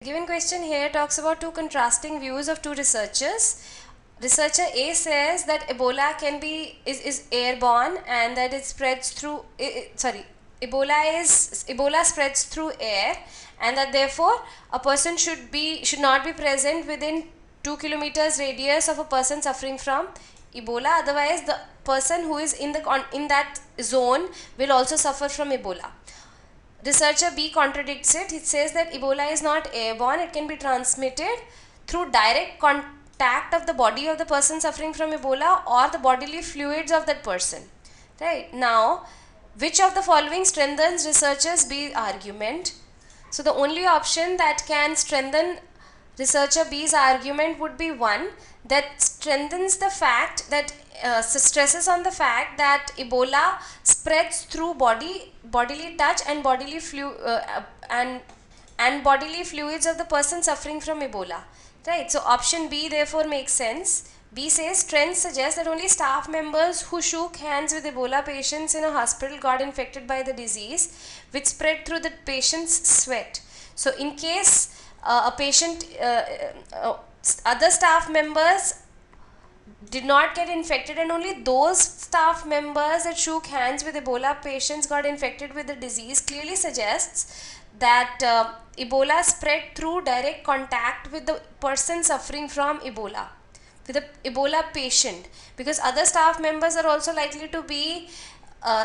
Given question here talks about two contrasting views of two researchers. Researcher A says that Ebola is airborne and that it spreads through Ebola spreads through air, and that therefore a person should not be present within 2 kilometers radius of a person suffering from Ebola, otherwise the person who is in that zone will also suffer from Ebola. Researcher B contradicts it. It says that Ebola is not airborne, it can be transmitted through direct contact of the body of the person suffering from Ebola or the bodily fluids of that person. Right. Now, which of the following strengthens researcher's B argument? So, the only option that can strengthen researcher B's argument would be one that strengthens the fact that stresses on the fact that Ebola spreads through bodily touch and bodily bodily fluids of the person suffering from Ebola. Right. So option B therefore makes sense. B says trends suggest that only staff members who shook hands with Ebola patients in a hospital got infected by the disease, which spread through the patient's sweat. So in case other staff members did not get infected and only those staff members that shook hands with Ebola patients got infected with the disease, clearly suggests that Ebola spread through direct contact with the person suffering from Ebola, with the Ebola patient, because other staff members are also likely to be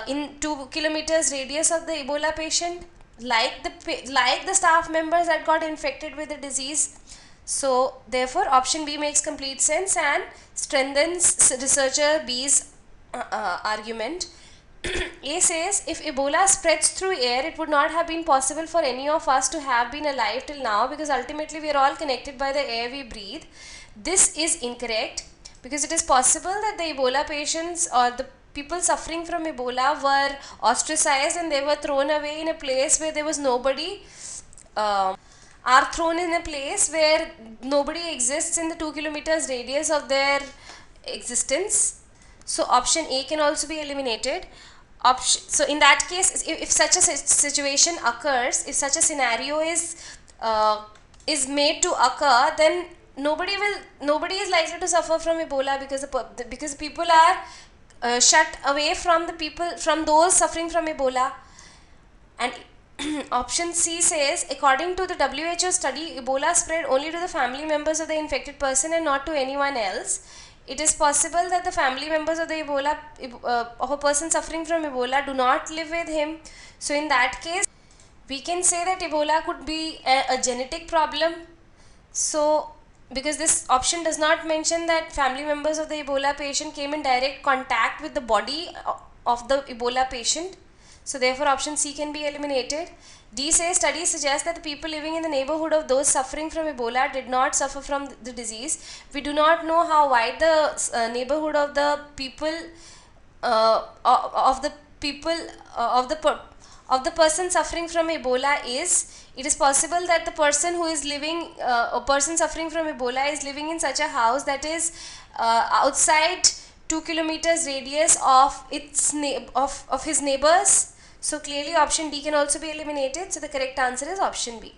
in 2 kilometers radius of the Ebola patient, like the staff members that got infected with the disease. So therefore option B makes complete sense and strengthens researcher B's argument. A says if Ebola spreads through air, it would not have been possible for any of us to have been alive till now, because ultimately we are all connected by the air we breathe. This is incorrect, because it is possible that the Ebola patients or the people suffering from Ebola were ostracized and they were thrown away in a place where there was nobody, are thrown in a place where nobody exists in the 2 kilometers radius of their existence. So option A can also be eliminated. So in that case, if such a situation occurs, if such a scenario is made to occur, then nobody is likely to suffer from Ebola, because people are shut away from those suffering from Ebola. And option C says, according to the WHO study, Ebola spread only to the family members of the infected person and not to anyone else. It is possible that the family members of the of a person suffering from Ebola do not live with him. So in that case, we can say that Ebola could be a genetic problem. So because this option does not mention that family members of the Ebola patient came in direct contact with the body of the Ebola patient. So therefore option C can be eliminated. D says studies suggest that the people living in the neighborhood of those suffering from Ebola did not suffer from the disease. We do not know how wide the neighborhood of the people of the person suffering from Ebola is. It is possible that the person who is living, a person suffering from Ebola is living in such a house that is outside 2 kilometers radius of his neighbors. So clearly option D can also be eliminated. So the correct answer is option B.